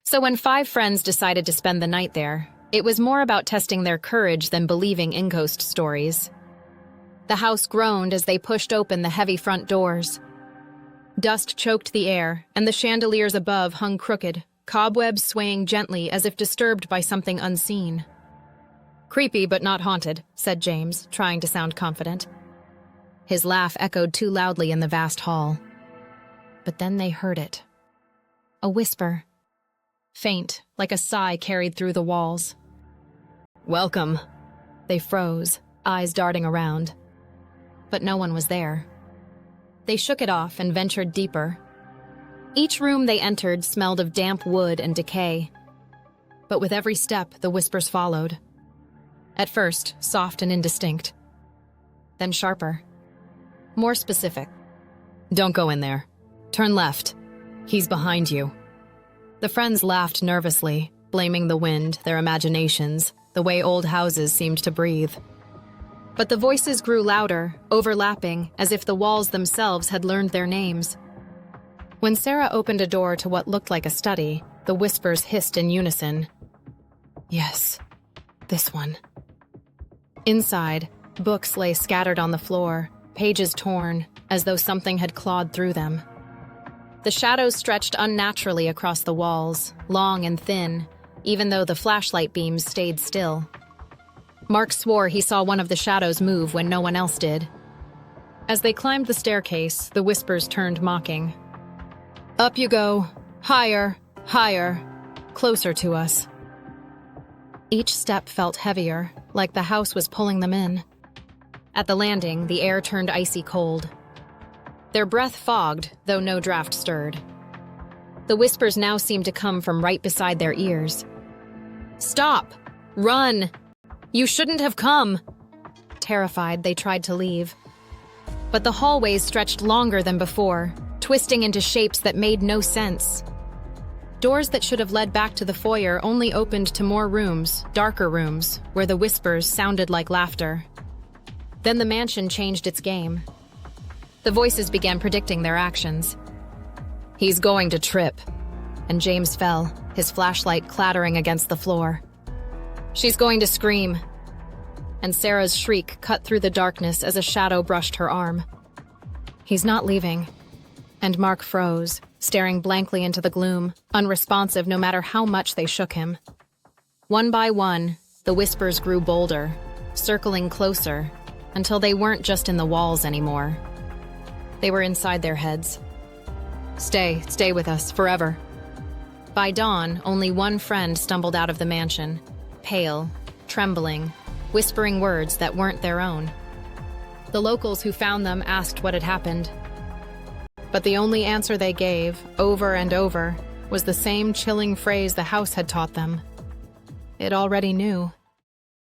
So when 5 friends decided to spend the night there, it was more about testing their courage than believing in-ghost stories. The house groaned as they pushed open the heavy front doors. Dust choked the air, and the chandeliers above hung crooked, cobwebs swaying gently as if disturbed by something unseen. "Creepy but not haunted," said James, trying to sound confident. His laugh echoed too loudly in the vast hall. But then they heard it. A whisper. Faint, like a sigh carried through the walls. "Welcome." They froze, eyes darting around. But no one was there. They shook it off and ventured deeper. Each room they entered smelled of damp wood and decay. But with every step, the whispers followed. At first, soft and indistinct. Then sharper. More specific. "Don't go in there. Turn left. He's behind you." The friends laughed nervously, blaming the wind, their imaginations, the way old houses seemed to breathe. But the voices grew louder, overlapping, as if the walls themselves had learned their names. When Sarah opened a door to what looked like a study, the whispers hissed in unison. "Yes, this one." Inside, books lay scattered on the floor, pages torn, as though something had clawed through them. The shadows stretched unnaturally across the walls, long and thin, even though the flashlight beams stayed still. Mark swore he saw one of the shadows move when no one else did. As they climbed the staircase, the whispers turned mocking. "Up you go. Higher, higher. Closer to us." Each step felt heavier, like the house was pulling them in. At the landing, the air turned icy cold. Their breath fogged, though no draft stirred. The whispers now seemed to come from right beside their ears. "Stop! Run! You shouldn't have come!" Terrified, they tried to leave. But the hallways stretched longer than before, twisting into shapes that made no sense. Doors that should have led back to the foyer only opened to more rooms, darker rooms, where the whispers sounded like laughter. Then the mansion changed its game. The voices began predicting their actions. "He's going to trip." And James fell, his flashlight clattering against the floor. "She's going to scream." And Sarah's shriek cut through the darkness as a shadow brushed her arm. "He's not leaving." And Mark froze, staring blankly into the gloom, unresponsive no matter how much they shook him. One by one, the whispers grew bolder, circling closer, until they weren't just in the walls anymore. They were inside their heads. Stay with us, forever." By dawn, only one friend stumbled out of the mansion, pale, trembling, whispering words that weren't their own. The locals who found them asked what had happened. But the only answer they gave, over and over, was the same chilling phrase the house had taught them. It already knew.